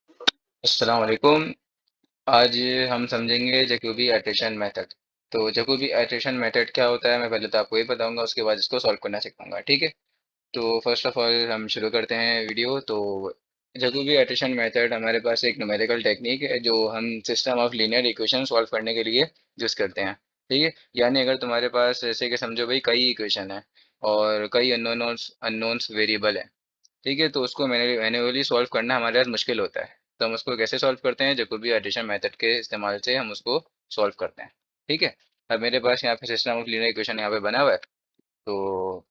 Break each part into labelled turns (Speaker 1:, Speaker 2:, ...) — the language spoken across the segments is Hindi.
Speaker 1: अस्सलाम वालेकुम। आज हम समझेंगे जैकोबी एट्रिशन मेथड। तो जैकोबी एट्रिशन मेथड क्या होता है, मैं पहले तो आपको ये बताऊंगा, उसके बाद इसको सॉल्व करना सिखाऊंगा, ठीक है। तो फर्स्ट ऑफ ऑल हम शुरू करते हैं वीडियो। तो जैकोबी एट्रिशन मेथड हमारे पास एक न्यूमेरिकल टेक्निक है जो हम system of linear equation solve करने के लिए यूज़ करते हैं, ठीक है। यानी अगर तुम्हारे पास जैसे कि समझो भाई कई इक्वेशन है और कई अननोन्स वेरिएबल है, ठीक है, तो उसको मैन्युअली सॉल्व करना हमारे पास मुश्किल होता है। तो हम उसको कैसे सॉल्व करते हैं, जैकोबी एडिशन मेथड के इस्तेमाल से हम उसको सॉल्व करते हैं, ठीक है। अब मेरे पास यहाँ पे सिस्टम ऑफ लीनियर इक्वेशन यहाँ पे बना हुआ है। तो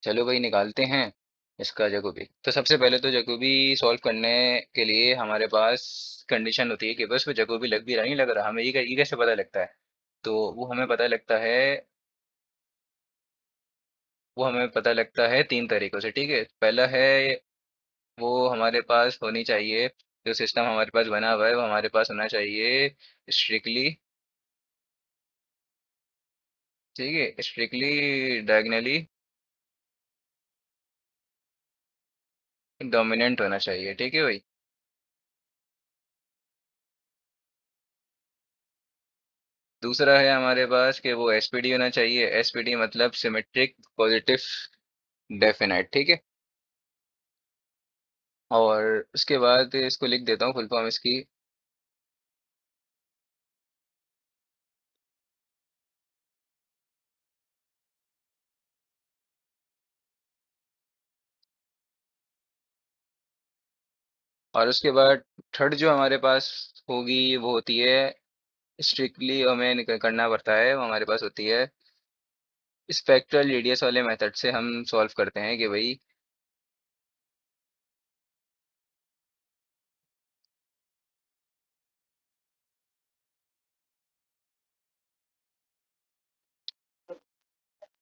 Speaker 1: चलो भाई निकालते हैं इसका जैकोबी। तो सबसे पहले तो जैकोबी सॉल्व करने के लिए हमारे पास कंडीशन होती है कि बस वो जैकोबी लग भी रहा नहीं लग रहा, हमें ये कैसे पता लगता है। तो वो हमें पता लगता है वो हमें पता लगता है तीन तरीकों से, ठीक है। पहला है, वो हमारे पास होनी चाहिए, जो सिस्टम हमारे पास बना हुआ है वो हमारे पास होना चाहिए स्ट्रिक्टली, ठीक है, स्ट्रिक्टली डायगनली डोमिनेंट होना चाहिए, ठीक है भाई। दूसरा है हमारे पास कि वो एसपीडी होना चाहिए, एसपीडी मतलब सिमेट्रिक पॉजिटिव डेफिनेट, ठीक है। और उसके बाद इसको लिख देता हूँ फुल फॉर्म इसकी। और उसके बाद थर्ड जो हमारे पास होगी वो होती है, स्ट्रिक्टली हमें करना पड़ता है, वो हमारे पास होती है स्पेक्ट्रल रेडियस वाले मेथड से हम सॉल्व करते हैं कि भाई।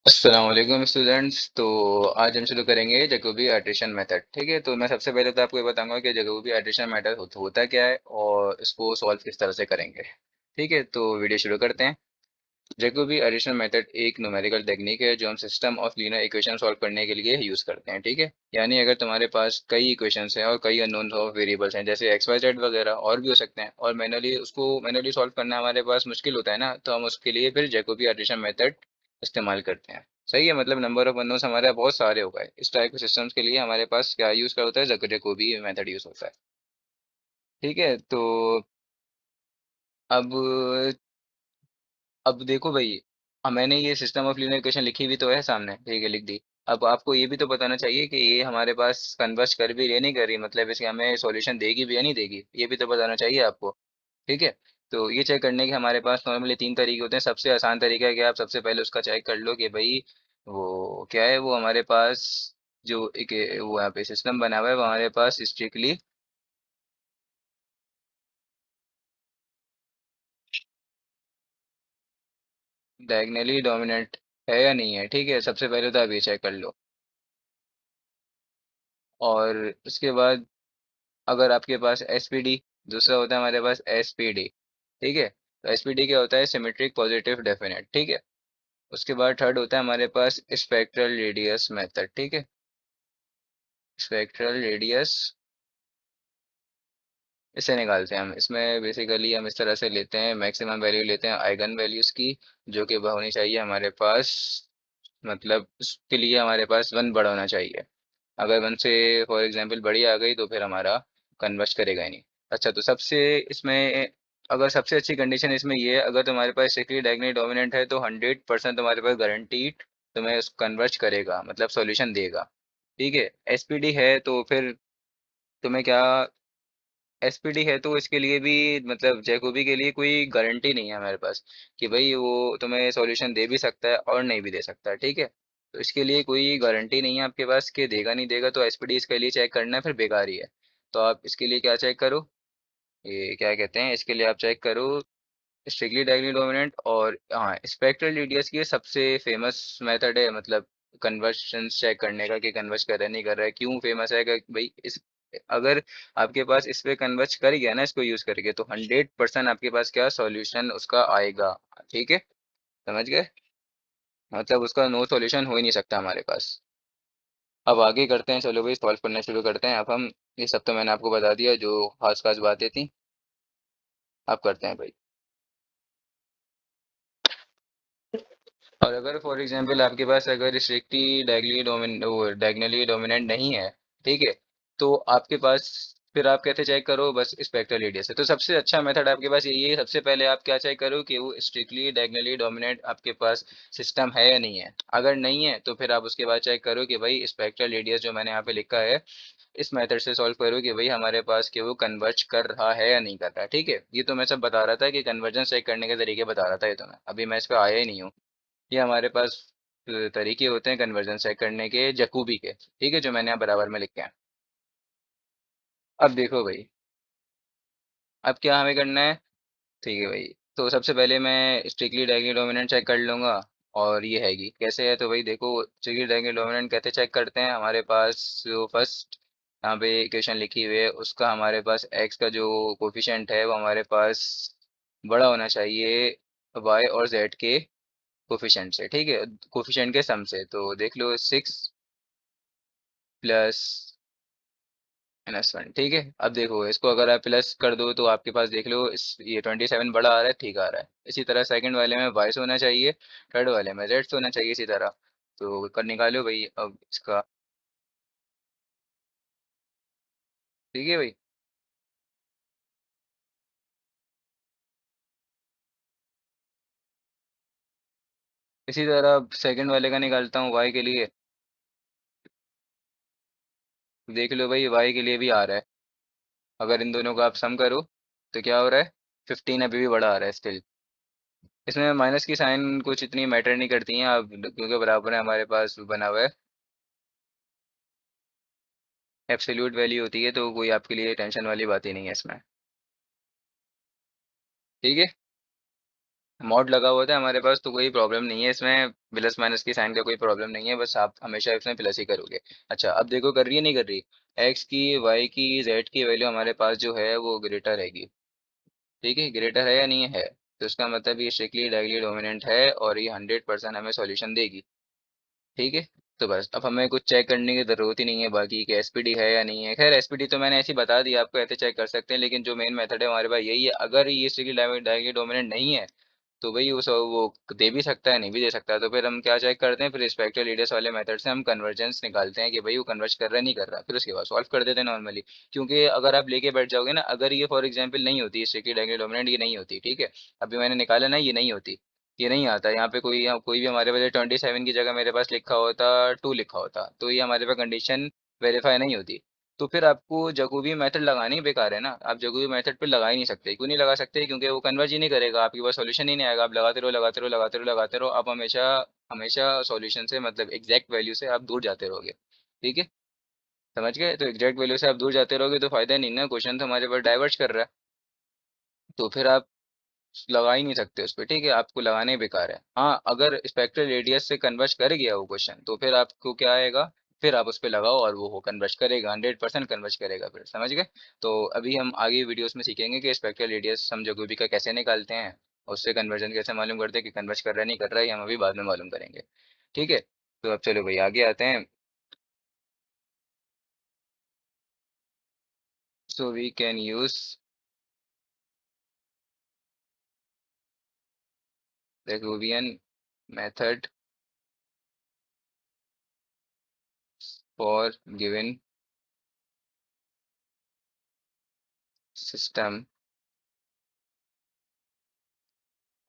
Speaker 1: अस्सलाम वालेकुम स्टूडेंट्स। तो आज हम शुरू करेंगे जैकोबी एट्रिशन मेथड, ठीक है। तो मैं सबसे पहले तो आपको ये बताऊंगा कि जैकोबी एट्रिशन मेथड होता क्या है और इसको सॉल्व किस तरह से करेंगे, ठीक है। तो वीडियो शुरू करते हैं। जैकोबी एडिशन मेथड एक न्यूमेरिकल टेक्निक है जो हम system of linear equation solve करने के लिए यूज़ करते हैं, ठीक है। यानी अगर तुम्हारे पास कई इक्वेशंस हैं और कई अननोन ऑफ वेरिएबल्स हैं जैसे एक्स वाई जेड वगैरह और भी हो सकते हैं, और मैनुअली सॉल्व करना हमारे पास मुश्किल होता है ना, तो हम उसके लिए फिर जैकोबी एडिशन मेथड इस्तेमाल करते हैं। सही है, मतलब नंबर ऑफ अननोन्स हमारे यहाँ बहुत सारे हो गए, इस टाइप के सिस्टम्स के लिए हमारे पास क्या यूज़ का होता है, जैकोबी मेथड यूज़ होता है, ठीक है। तो अब अब देखो भाई, मैंने ये सिस्टम ऑफ लीनियर इक्वेशन लिखी भी तो है सामने, ठीक है, लिख दी। अब आपको ये भी तो बताना चाहिए कि ये हमारे पास कन्वर्ज कर भी रही है नहीं कर रही, मतलब इसके हमें सॉल्यूशन देगी भी या नहीं देगी, ये भी तो बताना चाहिए आपको, ठीक है। तो ये चेक करने के हमारे पास नॉर्मली तीन तरीके होते हैं। सबसे आसान तरीका है कि आप सबसे पहले उसका चेक कर लो कि भाई वो क्या है, वो हमारे पास जो एक वो यहाँ पे सिस्टम बना हुआ है वो हमारे पास स्ट्रिक्टली डायगनली डोमिनेंट है या नहीं है, ठीक है। सबसे पहले तो आप ये चेक कर लो। और उसके बाद अगर आपके पास एसपीडी, दूसरा होता है हमारे पास एसपीडी, ठीक है। तो एसपीडी क्या होता है, सिमेट्रिक पॉजिटिव डेफिनेट, ठीक है। उसके बाद थर्ड होता है हमारे पास स्पेक्ट्रल रेडियस मेथड, ठीक है। स्पेक्ट्रल रेडियस इसे निकालते हैं हम, इसमें बेसिकली हम इस तरह से लेते हैं, मैक्सिमम वैल्यू लेते हैं आइगन वैल्यूज की, जो कि वह होनी चाहिए हमारे पास, मतलब उसके लिए हमारे पास वन बड़ा होना चाहिए। अगर वन से फॉर एग्जांपल बड़ी आ गई तो फिर हमारा कन्वर्ज करेगा ही नहीं। अच्छा, तो सबसे इसमें अगर सबसे अच्छी कंडीशन इसमें ये है, अगर तुम्हारे पास स्ट्रिक्टली डायगोनली डोमिनेंट है तो 100% तुम्हारे पास गारंटीड तुम्हें कन्वर्ज करेगा, मतलब सॉल्यूशन देगा, ठीक है। एसपीडी है तो फिर तुम्हें क्या, एसपीडी है तो इसके लिए भी, मतलब जैकोबी के लिए कोई गारंटी नहीं है हमारे पास कि भाई वो तुम्हें सॉल्यूशन दे भी सकता है और नहीं भी दे सकता है, ठीक है। तो इसके लिए कोई गारंटी नहीं है आपके पास कि देगा नहीं देगा, तो एसपीडी इसके लिए चेक करना है फिर बेकार ही है। तो आप इसके लिए क्या चेक करो, ये क्या कहते हैं, इसके लिए आप चेक करो स्ट्रिक्टली डायगोनली डोमिनेंट। और हाँ, स्पेक्ट्रल रेडियस की ये सबसे फेमस मेथड है, मतलब कन्वर्जन चेक करने का कि कन्वर्ज कर रहा है नहीं कर रहा है। क्यों फेमस है कि भाई इस, अगर आपके पास इस पे कन्वर्ज कर गया ना इसको यूज करके, तो 100% आपके पास क्या सॉल्यूशन उसका आएगा, ठीक है। समझ गए, मतलब उसका नो सॉल्यूशन हो ही नहीं सकता हमारे पास। अब आगे करते हैं, चलो भाई सॉल्व करना शुरू करते हैं। अब हम, ये सब तो मैंने आपको बता दिया जो खास खास बातें थी। अब करते हैं भाई। और अगर फॉर एग्जांपल आपके पास अगर स्ट्रिक्टली डायगनली डोमिनेंट नहीं है, ठीक है, तो आपके पास फिर आप कैसे चेक करो, बस स्पेक्ट्रल रेडियस है। तो सबसे अच्छा मेथड आपके पास यही है, सबसे पहले आप क्या चेक करो कि वो स्ट्रिक्टली डायगनली डोमिनेंट आपके पास सिस्टम है या नहीं है। अगर नहीं है तो फिर आप उसके बाद चेक करो कि भाई स्पेक्ट्रल रेडियस जो मैंने यहाँ पे लिखा है, इस मेथड से सॉल्व करो कि भाई हमारे पास कि वो कन्वर्ज कर रहा है या नहीं कर रहा है। ठीक है, ये तो मैं सब बता रहा था कि कन्वर्जेंस चेक करने के तरीके बता रहा था, ये तो मैं अभी मैं इस पे आया ही नहीं हूँ। ये हमारे पास तरीके होते हैं कन्वर्जन चेक करने के, जकूबी के, ठीक है, जो मैंने यहाँ बराबर में लिखे हैं। अब देखो भाई, अब क्या हमें करना है। ठीक है भाई, तो सबसे पहले मैं स्ट्रिक्टली डायगोनल डोमिनेंट चेक कर लूंगा। और ये हैगी कैसे है, तो भाई देखो, स्ट्रिक्टली डायगोनल डोमिनेंट कैसे चेक करते हैं। हमारे पास जो फर्स्ट यहाँ पे इक्वेशन लिखी हुई है, उसका हमारे पास एक्स का जो कोफिशिएंट है वो हमारे पास बड़ा होना चाहिए वाई और जेड के कोफिशिएंट से, ठीक है, कोफिशिएंट के सम से। तो देख लो 6 प्लस -1, ठीक है। अब देखो इसको अगर आप प्लस कर दो तो आपके पास देख लो ये 27 बड़ा आ रहा है, ठीक आ रहा है। इसी तरह सेकंड वाले में वाई होना चाहिए, थर्ड वाले में जेड होना चाहिए, इसी तरह। तो कर निकालो भाई अब इसका। ठीक है भाई, इसी तरह सेकंड वाले का निकालता हूँ वाई के लिए। देख लो भाई वाई के लिए भी आ रहा है। अगर इन दोनों को आप सम करो तो क्या हो रहा है, 15 अभी भी बड़ा आ रहा है स्टिल। इसमें माइनस की साइन कुछ इतनी मैटर नहीं करती हैं अब, क्योंकि बराबर है हमारे पास बना हुआ है, एब्सोल्यूट वैल्यू होती है, तो कोई आपके लिए टेंशन वाली बात ही नहीं है इसमें। ठीक है, मॉड लगा हुआ था हमारे पास तो कोई प्रॉब्लम नहीं है इसमें, प्लस माइनस की साइन का कोई प्रॉब्लम नहीं है, बस आप हमेशा इसमें प्लस ही करोगे। अच्छा अब देखो कर रही है नहीं कर रही, एक्स की वाई की जेड की वैल्यू हमारे पास जो है वो ग्रेटर रहेगी। ठीक है, ग्रेटर है या नहीं है, तो इसका मतलब ये स्ट्रिक्टली डायगोनली डोमिनेंट है और ये 100% हमें सॉल्यूशन देगी। ठीक है, तो बस अब हमें कुछ चेक करने की ज़रूरत ही नहीं है बाकी कि एसपीडी है या नहीं है। खैर एसपीडी तो मैंने ऐसे ही बता दिया आपको, ऐसे चेक कर सकते हैं, लेकिन जो मेन मेथड है हमारे पास यही है। अगर ये स्ट्रिक्टली डायगोनली डोमिनेंट नहीं है तो भाई उस वो दे भी सकता है नहीं भी दे सकता है, तो फिर हम क्या चेक करते हैं, फिर स्पेक्ट्रल रेडियस वाले मेथड से हम कन्वर्जेंस निकालते हैं कि भाई वो कन्वर्ज कर रहा है नहीं कर रहा, फिर उसके बाद सॉल्व कर देते हैं नॉर्मली। क्योंकि अगर आप लेके बैठ जाओगे ना, अगर ये फॉर एग्जांपल नहीं होती स्ट्रिक्टली डायगोनली डोमिनेंट, ये नहीं होती, ठीक है, अभी मैंने निकाला ना, ये नहीं होती, ये नहीं आता यहाँ पे कोई, यहाँ कोई भी हमारे पास 27 की जगह मेरे पास लिखा होता 2 लिखा होता, तो ये हमारे पास कंडीशन वेरीफाई नहीं होती। तो फिर आपको जकोबी मेथड लगानी बेकार है ना, आप जकोबी मेथड पे लगा ही नहीं सकते। क्यों नहीं लगा सकते, क्योंकि वो कन्वर्ज ही नहीं करेगा, आपके पास सॉल्यूशन ही नहीं आएगा। आप लगाते रहो लगाते रहो लगाते रहो लगाते रहो, आप हमेशा हमेशा सॉल्यूशन से मतलब एग्जैक्ट वैल्यू से आप दूर जाते रहोगे। ठीक है, समझ गए, तो एग्जैक्ट वैल्यू से आप दूर जाते रहोगे तो फायदा नहीं ना, क्वेश्चन तो हमारे पास डाइवर्ज कर रहा है। तो फिर आप लगा ही नहीं सकते उस पर, ठीक है, आपको लगाना ही बेकार है। हाँ अगर स्पेक्ट्रल रेडियस से कन्वर्ज कर गया वो क्वेश्चन तो फिर आपको क्या आएगा, फिर आप उस पर लगाओ और वो कन्वर्ज करेगा, 100% कन्वर्ज करेगा, फिर समझ गए। तो अभी हम आगे वीडियोस में सीखेंगे कि स्पेक्ट्रल रेडियस हम जोग्राफी का कैसे निकालते हैं, और उससे कन्वर्जन कैसे मालूम करते हैं कि कन्वर्ज कर रहा है नहीं कर रहा है, ये हम अभी बाद में मालूम करेंगे। ठीक है, तो अब चलो भाई आगे आते हैं। So we can use Jacobian method for given system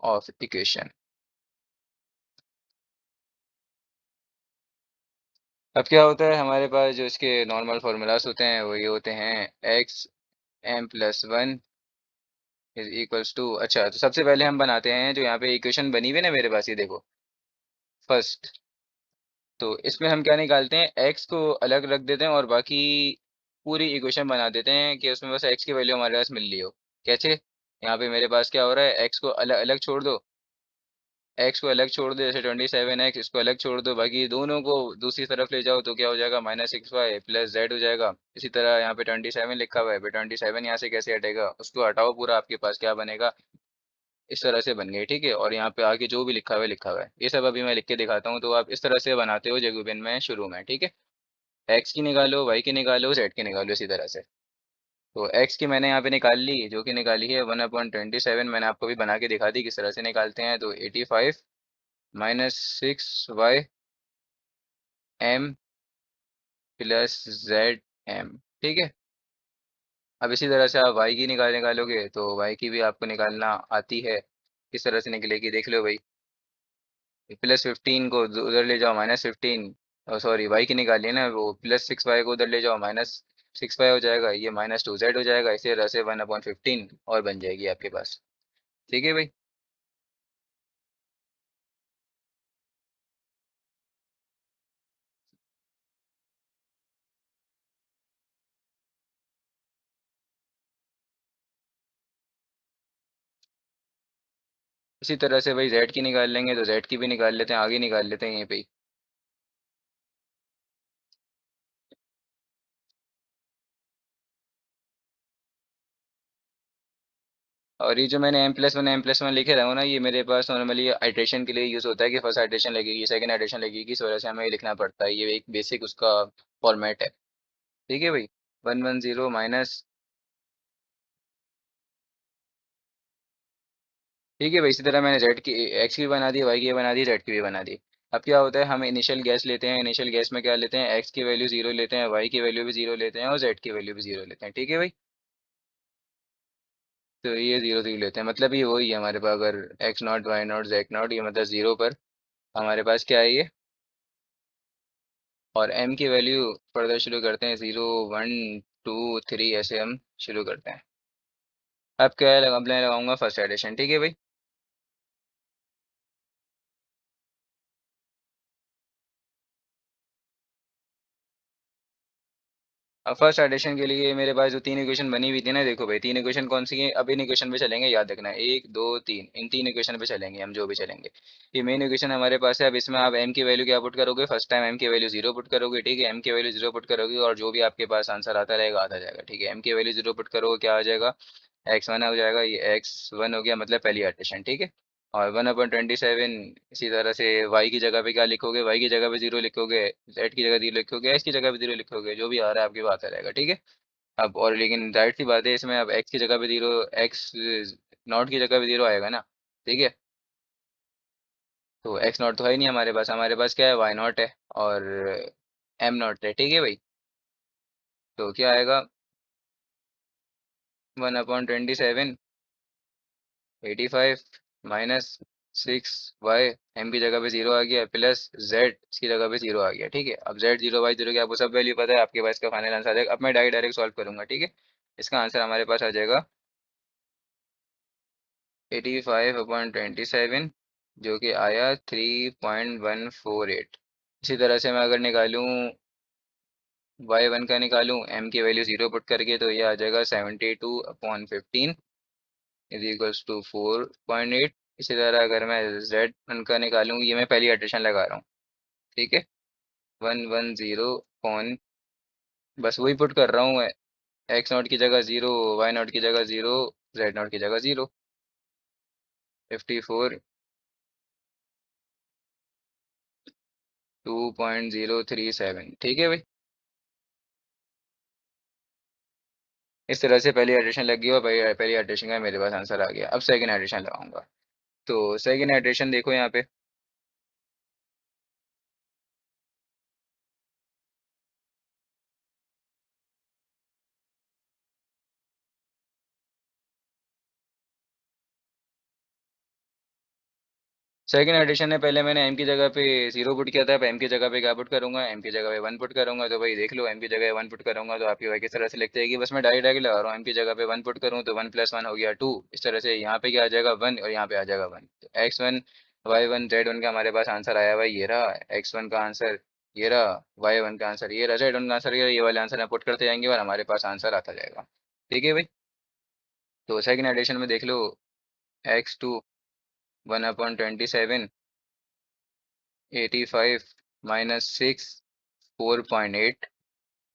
Speaker 1: of equation. अब क्या होता है हमारे पास जो इसके नॉर्मल फार्मूलाज होते हैं वो ये होते हैं, x m plus one is equals to. अच्छा तो सबसे पहले हम बनाते हैं जो यहाँ पे इक्वेशन बनी हुई है ना मेरे पास, ये देखो फर्स्ट। तो इसमें हम क्या निकालते हैं, एक्स को अलग रख देते हैं और बाकी पूरी इक्वेशन बना देते हैं कि उसमें बस एक्स की वैल्यू हमारे पास मिल रही हो। कैसे, यहाँ पे मेरे पास क्या हो रहा है, एक्स को अलग अलग छोड़ दो, एक्स को अलग छोड़ दो, जैसे 27 एक्स, इसको अलग छोड़ दो, बाकी दोनों को दूसरी तरफ ले जाओ तो क्या हो जाएगा, -6y प्लस जेड हो जाएगा। इसी तरह यहाँ पे 27 लिखा हुआ है, 27 यहाँ से कैसे हटेगा, उसको हटाओ, पूरा आपके पास क्या बनेगा, इस तरह से बन गई। ठीक है, और यहाँ पे आगे जो भी लिखा हुआ है लिखा हुआ है, ये सब अभी मैं लिख के दिखाता हूँ, तो आप इस तरह से बनाते हो जैकोबियन में शुरू में। ठीक है, एक्स की निकालो, वाई की निकालो, जेड की निकालो, इसी तरह से। तो एक्स की मैंने यहाँ पे निकाल ली, जो कि निकाली है 1/27। मैंने आपको भी बना के दिखा दी किस तरह से निकालते हैं। तो 85 - 6 y m plus z m, ठीक है। अब इसी तरह से आप वाई की निकालोगे, तो वाई की भी आपको निकालना आती है। किस तरह से निकलेगी देख लो भाई। +15 को उधर ले जाओ, -15। सॉरी, वाई की निकालिए ना, वो +6 y को उधर ले जाओ, -6 y हो जाएगा, ये -2 z हो जाएगा। इसी तरह से 1/15 और बन जाएगी आपके पास। ठीक है भाई। इसी तरह से भाई जेड की निकाल लेंगे, तो जेड की भी निकाल लेते हैं, आगे निकाल लेते हैं यहीं पे ही। और ये जो मैंने m+1 लिखे रहा हूँ ना, ये मेरे पास नॉर्मली आइट्रेशन के लिए यूज़ होता है कि फर्स्ट आइट्रेशन लगेगी, सेकंड आइट्रेशन लगेगी, इस वजह से हमें ये लिखना पड़ता है। ये एक बेसिक उसका फॉर्मेट है। ठीक है भाई। 110 माइनस। ठीक है भाई। इसी तरह मैंने जेड की, एक्स की भी बना दी, वाई की भी बना दी, जेड की भी बना दी। अब क्या होता है, हम इनिशियल गैस लेते हैं। इनिशियल गैस में क्या लेते हैं, एक्स की वैल्यू 0 लेते हैं, वाई की वैल्यू भी 0 लेते हैं, और जेड की वैल्यू भी 0 लेते हैं। ठीक है भाई। तो ये 0 0 लेते हैं, मतलब ये वही है हमारे पास। अगर x0 y0 z0, ये मतलब 0 पर हमारे पास क्या है ये। और m की वैल्यू फर्दर शुरू करते हैं, 0 1 2 3 ऐसे हम शुरू करते हैं। अब क्या है, अब मैं लगाऊंगा फर्स्ट एडिशन। ठीक है भाई। अब फर्स्ट एडिशन के लिए मेरे पास जो तीन इक्वेशन बनी हुई थी ना, देखो भाई, तीन इक्वेशन कौन सी है। अब इन इक्वेशन पे चलेंगे, याद रखना, 1 2 3, इन तीन इक्वेशन पे चलेंगे हम, जो भी चलेंगे। ये मेन इक्वेशन हमारे पास है। अब इसमें आप m की वैल्यू क्या पुट करोगे, फर्स्ट टाइम m की वैल्यू 0 पुट करोगे। ठीक है, m की वैल्यू 0 पुट करोगे, और जो भी आपके पास आंसर आता रहेगा, आता जाएगा। ठीक है, m की वैल्यू 0 पुट करोगे, क्या आ जाएगा, x1 हो जाएगा। ये x1 हो गया, मतलब पहली इटरेशन। ठीक है। और 1/27, इसी तरह से y की जगह पे क्या लिखोगे, y की जगह पे 0 लिखोगे, z की जगह 0 लिखोगे, x की जगह पे 0 लिखोगे, जो भी आ रहा है आपके पास आ रहेगा। ठीक है। अब और लेकिन जाहिर सी बात है, इसमें अब x की जगह पे 0, x नॉट की जगह पे 0 आएगा ना। ठीक है। तो x नॉट तो है ही नहीं हमारे पास। हमारे पास क्या है, y नॉट है, और m नॉट है। ठीक है भाई। तो क्या आएगा, 1/27, 85 -6 y, m की जगह पे 0 आ गया, प्लस z की जगह पे 0 आ गया। ठीक है। अब z 0 y 0 की आपको सब वैल्यू पता है, आपके पास का फाइनल आंसर आ जाएगा। अब मैं डायरेक्ट सॉल्व करूंगा। ठीक है। इसका आंसर हमारे पास आ जाएगा 85/27, जो कि आया 3.148। इसी तरह से मैं अगर निकालूं, y1 का निकालूं m की वैल्यू 0 पुट करके, तो ये आ जाएगा 72/15 इज इक्वल्स टू 4.8। इसी तरह अगर मैं z1 का निकालूं, ये मैं पहली इटरेशन लगा रहा हूँ। ठीक है। 110 पॉइंट, बस वही पुट कर रहा हूँ मैं। x नॉट की जगह 0, y नॉट की जगह 0, z नॉट की जगह 0। 54 2.037। ठीक है भाई। इस तरह से पहली एडिशन लग गई, और पहली पहली एडिशन का मेरे पास आंसर आ गया। अब सेकंड एडिशन लगाऊंगा। तो सेकंड एडिशन देखो यहाँ पे। सेकंड एडिशन है, पहले मैंने m की जगह पे 0 पुट किया था। अब m की जगह पे क्या पुट करूंगा, m की जगह पे 1 पुट करूंगा। तो भाई देख लो, m की जगह 1 पुट करूंगा, तो आपकी भाई किस तरह से लिख जाएगी। बस मैं डायरेक्ट डायरेक्ट लगा रहा हूँ, m की जगह पे 1 पुट करूँ, तो 1 + 1 हो गया 2। इस तरह से यहाँ पे क्या आ जाएगा, 1, और यहाँ पे आ जाएगा 1। तो x1 y1 z1 का हमारे पास आंसर आया भाई, ये रहा x1 का आंसर, ये रहा y1 का आंसर, ये रहा z1 का आंसर, ये वाले आंसर हम पुट करते जाएंगे, और हमारे पास आंसर आता जाएगा। ठीक है भाई। तो सेकंड एडिशन में देख लो, x2 1/27, 85 -6 4.8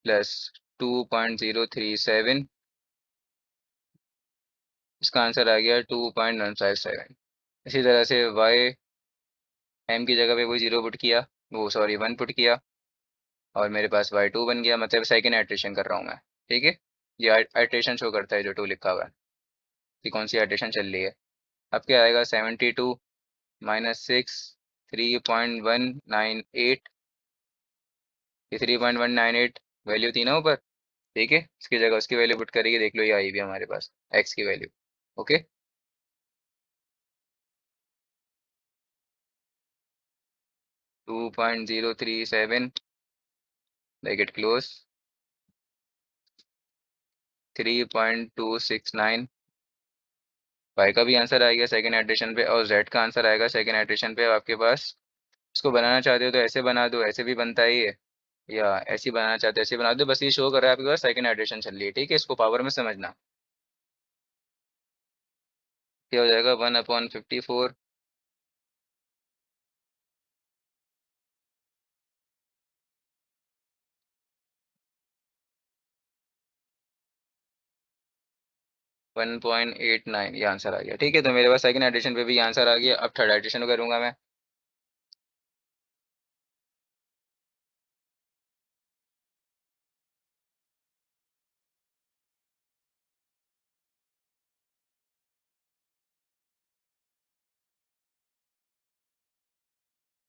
Speaker 1: प्लस 2.037, इसका आंसर आ गया 2.157। इसी तरह से y m की जगह पे वही 0 पुट किया, वो सॉरी 1 पुट किया, और मेरे पास y2 बन गया, मतलब सेकेंड आइट्रेशन कर रहा हूँ मैं। ठीक है, ये आइट्रेशन शो करता है जो 2 लिखा हुआ है कि कौन सी आइट्रेशन चल रही है। अब क्या आएगा, 72 माइनस 6, 3.198, ये 3.198 वैल्यू थी ना ऊपर। ठीक है, इसकी जगह उसकी वैल्यू पुट करेंगे, देख लो ये आई भी हमारे पास x की value. Okay, 2.037, bracket close, 3.269। y का भी आंसर आएगा सेकेंड एडिशन पे, और z का आंसर आएगा सेकेंड एडिशन पे आपके पास। इसको बनाना चाहते हो तो ऐसे बना दो, ऐसे भी बनता है ये, या ऐसे ही बनाना चाहते हो ऐसे बना दो, बस ये शो कर रहा है आपके पास सेकेंड एडिशन चल रही है। ठीक है, इसको पावर में समझना। क्या हो जाएगा, 1/54, 1.89, ये आंसर आ गया। ठीक है, तो मेरे पास सेकंड एडिशन पे भी आंसर आ गया। अब थर्ड एडिशन करूंगा मैं।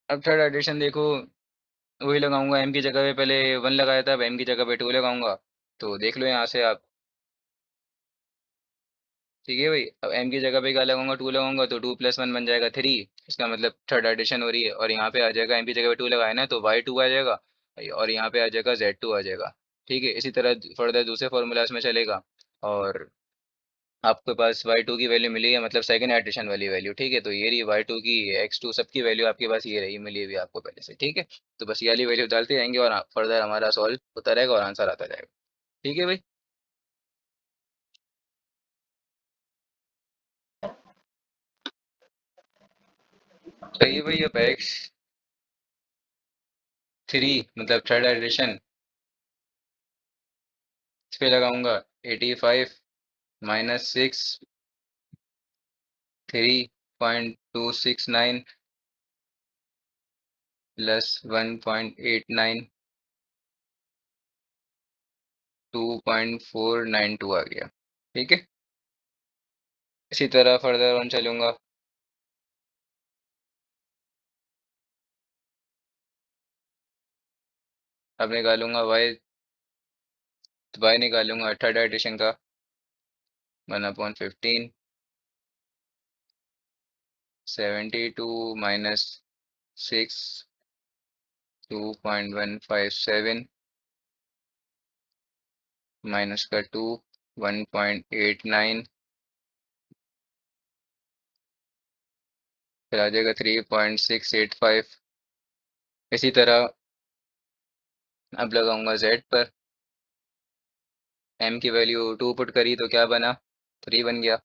Speaker 1: अब थर्ड एडिशन देखो, वही लगाऊंगा, एम की जगह पे पहले 1 लगाया था, अब एम की जगह पे 2 लगाऊंगा। तो देख लो यहाँ से आप। ठीक है भाई, अब एम की जगह पे क्या लगाऊंगा, 2 लगाऊंगा, तो 2+1 बन जाएगा 3। इसका मतलब थर्ड एडिशन हो रही है, और यहाँ पे आ जाएगा एम की जगह पे 2 लगाया ना, तो y2 आ जाएगा, और यहाँ पे आ जाएगा z2 आ जाएगा। ठीक है, इसी तरह फर्दर दूसरे फॉर्मूलाज में चलेगा। और आपके पास y2 की वैल्यू मिली है, मतलब सेकंड एडिशन वाली वैल्यू। ठीक है, तो ये रही y2 की, x2 सबकी वैल्यू आपके पास ये रही, मिली हुई आपको पहले से। ठीक है, तो बस ये वाली वैल्यू डालते जाएंगे और फर्दर हमारा सॉल्व होता रहेगा और आंसर आता जाएगा। ठीक है भाई। सही है भाई, अब x3 मतलब थर्ड एडिशन, इस पे लगाऊंगा 85 माइनस 6, 3.269 प्लस 1.89, 2.492 आ गया। ठीक है, इसी तरह फर्दर ऑन चलूंगा। अब निकालूंगा y निकालूंगा थर्ड एडिशन का, 1/15, 72 माइनस 6, 2.157 माइनस का 2, 1.89, फिर आ जाएगा 3.685। इसी तरह अब लगाऊंगा z पर, m की वैल्यू 2 पुट करी तो क्या बना, 3 बन गया।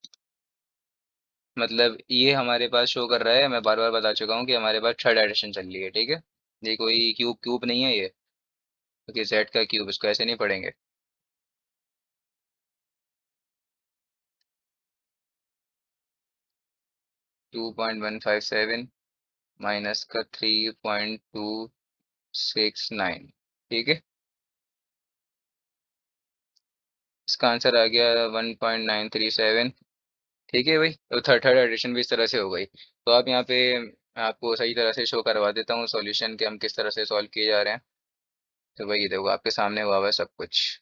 Speaker 1: मतलब ये हमारे पास शो कर रहा है, मैं बार बार बता चुका हूँ कि हमारे पास थर्ड एडिशन चल रही है। ठीक है, ये कोई क्यूब क्यूब नहीं है ये, क्योंकि z का क्यूब, इसको ऐसे नहीं पढ़ेंगे। 2.157 माइनस का 3.269। ठीक है, इसका आंसर आ गया 1.937। ठीक है भाई, तो थर्ड थर्ड एडिशन भी इस तरह से हो गई। तो आप यहाँ पे, मैं आपको सही तरह से शो करवा देता हूँ सॉल्यूशन के, हम किस तरह से सॉल्व किए जा रहे हैं। तो भाई ये देखो, आपके सामने हुआ हुआ है सब कुछ।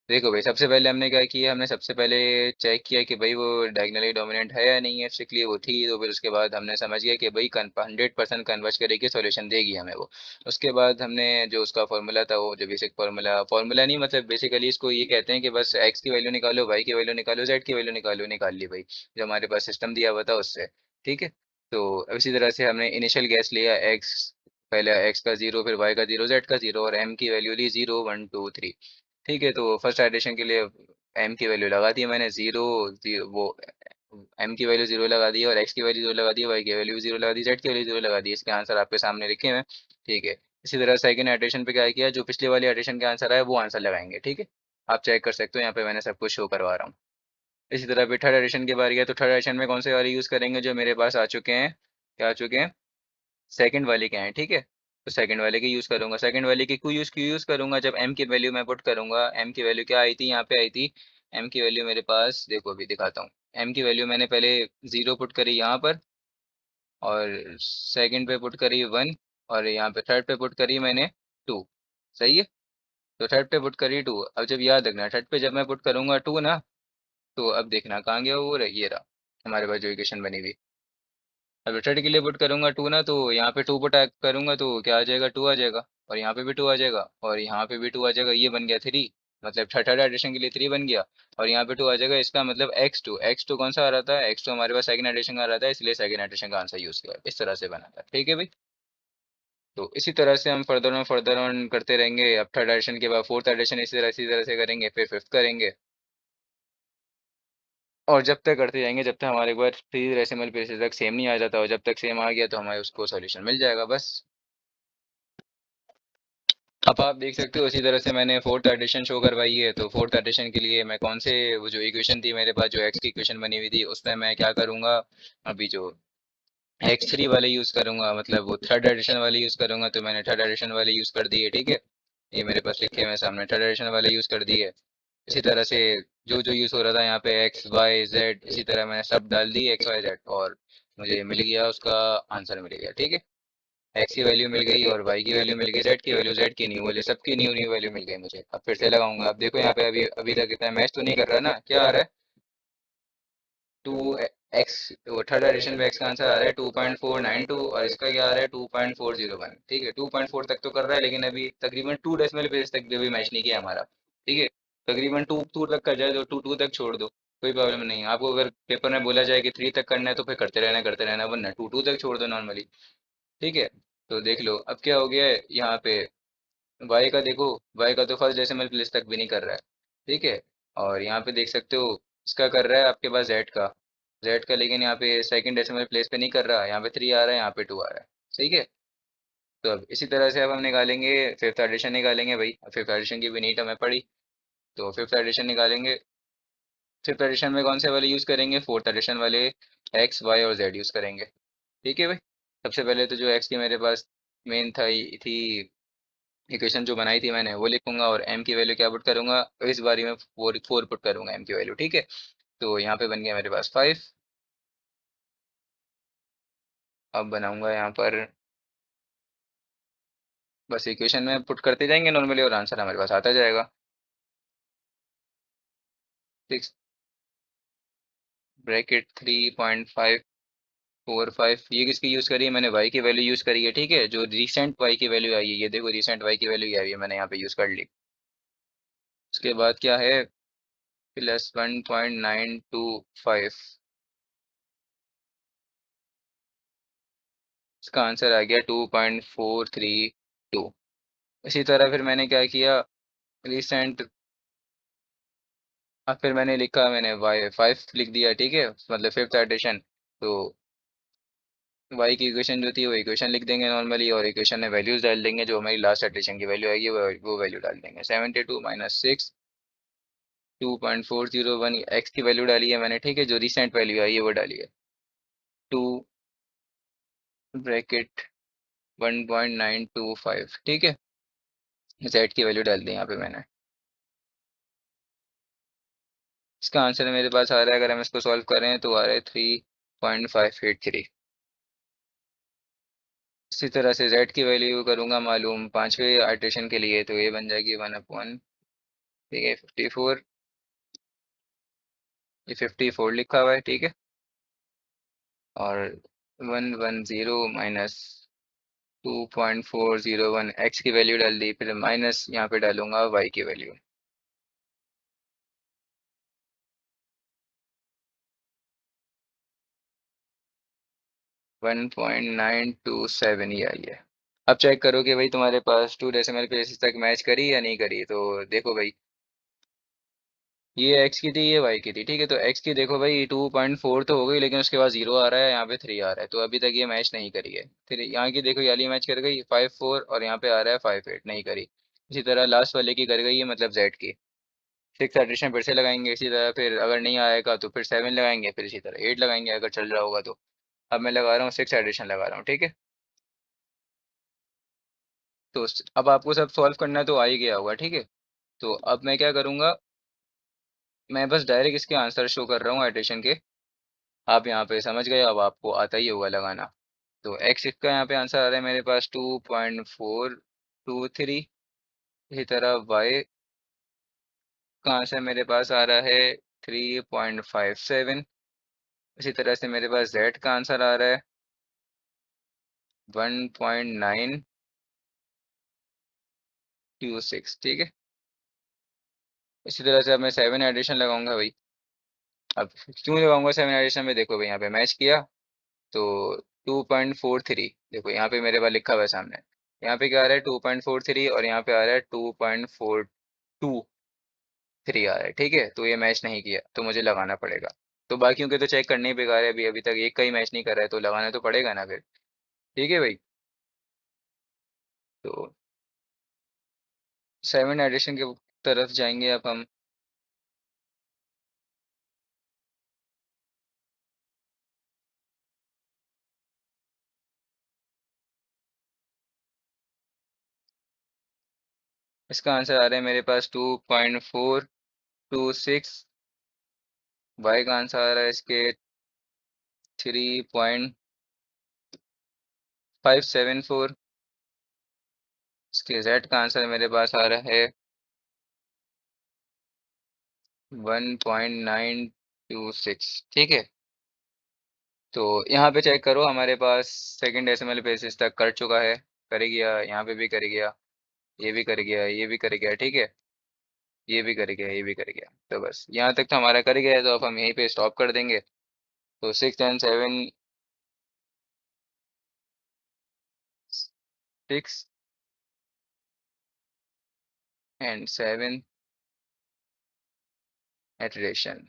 Speaker 1: देखो भाई, सबसे पहले हमने क्या किया, हमने सबसे पहले चेक किया कि भाई वो डायगनली डोमिनेंट है या नहीं है। स्ट्रिक्टली वो थी, तो फिर उसके बाद हमने समझ गया कि भाई 100% कन्वर्ज करेगी, सॉल्यूशन देगी हमें वो। उसके बाद हमने जो उसका फॉर्मूला था, वो जो बेसिक फार्मूला, फार्मूला नहीं मतलब बेसिकली इसको ये कहते हैं कि बस एक्स की वैल्यू निकालो, वाई की वैल्यू निकालो, जेड की वैल्यू निकालो, निकाल ली भाई जो हमारे पास सिस्टम दिया हुआ था उससे। ठीक है, तो अब इसी तरह से हमने इनिशियल गैस लिया एक्स, पहले एक्स का 0, फिर वाई का 0, जेड का 0, और एम की वैल्यू ली 0, 1, 2, 3। ठीक है, तो फर्स्ट एडिशन के लिए एम की वैल्यू लगा दी मैंने 0, वो एम की वैल्यू 0 लगा दी, और एक्स की वैल्यू 0 लगा दी, वाई की वैल्यू 0 लगा दी, जेड की वैल्यू 0 लगा दी। इसके आंसर आपके सामने लिखे हुए हैं। ठीक है, इसी तरह सेकंड एडिशन पे क्या किया, जो पिछली वाली एडिशन के आंसर आया वो आंसर लगाएंगे। ठीक है, आप चेक कर सकते हो, यहाँ पे मैंने सब कुछ शो करवा रहा हूँ। इसी तरह पे थर्ड एडिशन की बारी है, तो थर्ड एडिशन में कौन से वाले यूज़ करेंगे, जो मेरे पास आ चुके हैं, क्या आ चुके हैं, सेकंड वाले के हैं। ठीक है, तो सेकंड वाले की यूज़ करूँगा। सेकंड वाले की क्यों यूज़ करूँगा, जब m की वैल्यू मैं पुट करूँगा, m की वैल्यू क्या आई थी, यहाँ पे आई थी, m की वैल्यू मेरे पास देखो अभी दिखाता हूँ। m की वैल्यू मैंने पहले 0 पुट करी यहाँ पर, और सेकंड पे पुट करी 1, और यहाँ पे थर्ड पे पुट करी मैंने 2। सही है? तो थर्ड पे पुट करी 2। अब जब याद रखना, थर्ड पे जब मैं पुट करूँगा 2 ना, तो अब देखना कहाँ गया वो, ये रहा हमारे पास जो इक्वेशन बनी हुई। अब थर्ड के लिए पुट करूँगा 2 ना, तो यहाँ पे 2 पुट करूँगा तो क्या आ जाएगा, 2 आ जाएगा, और यहाँ पे भी 2 आ जाएगा, और यहाँ पे भी 2 आ जाएगा, ये बन गया 3। मतलब थर्ड एडिशन के लिए 3 बन गया, और यहाँ पे 2 आ जाएगा, इसका मतलब x2 कौन सा आ रहा था, x2 हमारे पास सेकंड एडिशन का आ रहा था, इसलिए सेकंड एडिशन का आंसर यूज किया, इस तरह से बना था। ठीक है भाई। तो इसी तरह से हम फर्दर ऑन करते रहेंगे। अब थर्ड एडिशन के बाद फोर्थ एडिशन इसी तरह से करेंगे, फिर फिफ्थ करेंगे, और जब तक करते जाएंगे जब तक हमारे एक बार 3 डेसिमल प्लेसेस तक सेम नहीं आ जाता, और जब तक सेम आ गया तो हमें उसको सॉल्यूशन मिल जाएगा बस। अब आप देख सकते हो, इसी तरह से मैंने फोर्थ एडिशन शो करवाई है। तो फोर्थ एडिशन के लिए मैं कौन से, वो जो इक्वेशन थी मेरे पास, जो एक्स की इक्वेशन बनी हुई थी, उसमें मैं क्या करूँगा, अभी जो x3 वाले यूज़ करूँगा, मतलब वो थर्ड एडिशन वाले यूज़ करूँगा। तो मैंने थर्ड एडिशन वाले यूज़ कर दिए, ठीक है, ये मेरे पास लिखे हुए हैं सामने, थर्ड एडिशन वाले यूज़ कर दिए। इसी तरह से जो जो यूज़ हो रहा था यहाँ पे एक्स वाई जेड, इसी तरह मैंने सब डाल दी एक्स वाई जेड, और मुझे मिल गया, उसका आंसर मिल गया। ठीक है, एक्स की वैल्यू मिल गई, और वाई की वैल्यू मिल गई, जेड की वैल्यू, जेड की न्यू वैल्यू, सबकी न्यू न्यू वैल्यू मिल गई मुझे। अब फिर से लगाऊंगा, अब देखो यहाँ पे अभी अभी तक इतना मैच तो नहीं कर रहा ना, क्या आ रहा है, 2x, वो थर्ड एडिशन में x का आंसर आ रहा है 2.492, और इसका क्या आ रहा है 2.401। ठीक है, 2.4 तक तो कर रहा है, लेकिन अभी तकरीबन 2 डेसिमल प्लेस तक भी अभी मैच नहीं किया हमारा। ठीक है, तकरीबन 2 तक कर जाए तो 2 तक छोड़ दो, कोई प्रॉब्लम नहीं है। आपको अगर पेपर में बोला जाए कि 3 तक करना है तो फिर करते रहना, वरना 2 तक छोड़ दो नॉर्मली। ठीक है, तो देख लो अब क्या हो गया है यहाँ पे, वाई का देखो, वाई का तो फर्स्ट डेसिमल प्लेस तक भी नहीं कर रहा है। ठीक है, और यहाँ पे देख सकते हो इसका कर रहा है आपके पास जेड का, लेकिन यहाँ पे सेकंड डेसिमल प्लेस पे नहीं कर रहा, यहाँ पे 3 आ रहा है, यहाँ पे 2 आ रहा है। ठीक है, तो अब इसी तरह से अब हम निकालेंगे, फिफ्थ एडिशन निकालेंगे भाई। फिफ्थ एडिशन की भी नीट हमें पड़ी, तो फिफ्थ एडिशन निकालेंगे। फिफ्थ एडिशन में कौन से वाले यूज़ करेंगे, फोर्थ एडिशन वाले, एक्स वाई और जेड यूज़ करेंगे। ठीक है भाई, सबसे पहले तो जो एक्स की मेरे पास मेन थी इक्वेशन जो बनाई थी मैंने, वो लिखूंगा, और m की वैल्यू क्या पुट करूंगा, इस बारी में 4 पुट करूंगा m की वैल्यू। ठीक है, तो यहाँ पे बन गया मेरे पास 5। अब बनाऊंगा यहाँ पर, बस इक्वेशन में पुट करते जाएंगे नॉर्मली, और आंसर हमारे पास आता जाएगा। 6 ब्रैकेट 3.545, ये किसकी यूज़ करी है मैंने, y की वैल्यू यूज़ करी है। ठीक है, जो रिसेंट y की वैल्यू आई है, ये देखो रिसेंट y की वैल्यू आई है, मैंने यहाँ पे यूज़ कर ली। उसके बाद क्या है, +1.925, इसका आंसर आ गया 2.432। इसी तरह फिर मैंने क्या किया, रिसेंट, अब फिर मैंने लिखा, मैंने वाई 5 लिख दिया। ठीक है, मतलब फिफ्थ एडिशन। तो वाई की इक्वेशन जो थी वो इक्वेशन लिख देंगे नॉर्मली, और इक्वेशन में वैल्यूज डाल देंगे, जो हमारी लास्ट एडिशन की वैल्यू आएगी वो वैल्यू डाल देंगे। 72 माइनस 6, 2.401, एक्स की वैल्यू डाली है मैंने। ठीक है, जो रिसेंट वैल्यू आई है वो डाली है, 2 ब्रैकेट 1.925। ठीक है, जेड की वैल्यू डाल दी यहाँ पे मैंने। इसका आंसर मेरे पास आ रहा है, अगर हम इसको सॉल्व करें तो आ रहा है 3.583। इसी तरह से z की वैल्यू करूंगा मालूम पांचवे आइट्रेशन के लिए, तो ये बन जाएगी 1/, ठीक है, 54, ये 54 लिखा हुआ है। ठीक है, और 110 माइनस 2.401, एक्स की वैल्यू डाल दी, फिर माइनस यहाँ पे डालूंगा वाई की वैल्यू, 1.927 ये आई है। अब चेक करो कि भाई तुम्हारे पास 2 डेसिमल प्लेसेस तक मैच करी या नहीं करी। तो देखो भाई, ये एक्स की थी, ये वाई की थी। ठीक है, तो एक्स की देखो भाई 2.4 तो हो गई, लेकिन उसके बाद 0 आ रहा है, यहाँ पे 3 आ रहा है, तो अभी तक ये मैच नहीं करी है। फिर यहाँ की देखो, ये वाली मैच कर गई 5-4, और यहाँ पे आ रहा है 5-8, नहीं करी। इसी तरह लास्ट वाले की कर गई है, मतलब जेड की। सिक्स एडिशन फिर से लगाएंगे इसी तरह, फिर अगर नहीं आएगा तो फिर 7 लगाएंगे, फिर इसी तरह 8 लगाएंगे अगर चल रहा होगा तो। अब मैं लगा रहा हूँ 6 एडिशन लगा रहा हूँ। ठीक है, तो अब आपको सब सॉल्व करना तो आ ही गया होगा, ठीक है। तो अब मैं क्या करूँगा, मैं बस डायरेक्ट इसके आंसर शो कर रहा हूँ एडिशन के। आप यहाँ पे समझ गए, अब आपको आता ही होगा लगाना। तो एक्स इसका यहाँ पे आंसर आ रहा है मेरे पास 2.423। इसी तरह वाई का आंसर मेरे पास आ रहा है 3.57। इसी तरह से मेरे पास जेड का आंसर आ रहा है 1.926, ठीक है। इसी तरह से अब मैं 7 एडिशन लगाऊंगा भाई। अब क्यों लगाऊंगा 7 एडिशन में, देखो भाई यहाँ पे मैच किया तो 2.43, देखो यहाँ पे मेरे पास लिखा हुआ है सामने। यहाँ पे क्या आ रहा है 2.43 और यहाँ पे आ रहा है 2.423 आ रहा है, ठीक है। तो ये मैच नहीं किया तो मुझे लगाना पड़ेगा। तो बाकियों के तो चेक करने ही बेकार है, अभी अभी तक एक का ही मैच नहीं कर रहा है, तो लगाना तो पड़ेगा ना फिर। ठीक है भाई। तो 7 एडिशन के तरफ जाएंगे अब हम। इसका आंसर आ रहा है मेरे पास 2.426। वाई का आंसर आ रहा है इसके 3.574। इसके जेड का आंसर मेरे पास आ रहा है 1.926, ठीक है। तो यहाँ पे चेक करो, हमारे पास सेकंड डेसिमल बेसिस तक कर चुका है। कर गया, यहाँ पे भी कर गया, ये भी कर गया, ये भी कर गया, ठीक है। ये भी कर गया, ये भी कर गया। तो बस यहाँ तक तो हमारा कर गया है, तो अब हम यहीं पे स्टॉप कर देंगे। तो 6 and 7, 6 and 7 iteration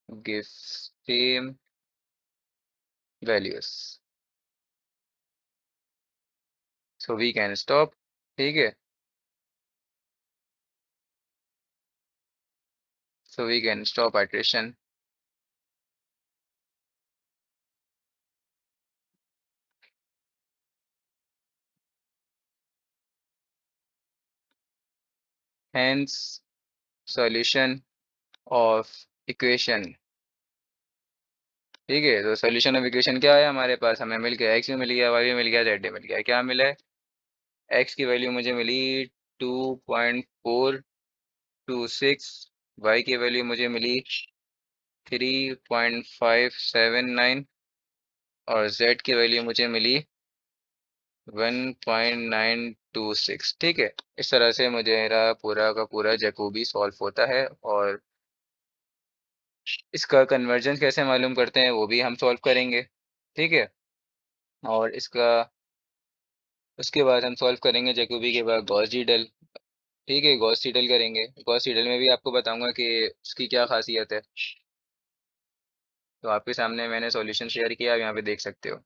Speaker 1: give same values, so we can stop, ठीक है। So we can stop iteration, hence solution of equation, ठीक है। तो सोल्यूशन ऑफ इक्वेशन क्या है हमारे पास, हमें मिल गया एक्स भी मिल गया, वाई भी मिल गया, जेड भी मिल गया। क्या मिला है, एक्स की वैल्यू मुझे मिली 2.426, वाई की वैल्यू मुझे मिली 3.579 और जेड की वैल्यू मुझे मिली 1.926, ठीक है। इस तरह से मुझे मेरा पूरा का पूरा जैकोबी सॉल्व होता है। और इसका कन्वर्जन कैसे मालूम करते हैं वो भी हम सॉल्व करेंगे, ठीक है। और इसका उसके बाद हम सॉल्व करेंगे जैकोबी के बाद गॉस डीडल, ठीक है। गॉस सीडल करेंगे, गॉस सीडल में भी आपको बताऊंगा कि उसकी क्या खासियत है। तो आपके सामने मैंने सॉल्यूशन शेयर किया, आप यहाँ पे देख सकते हो।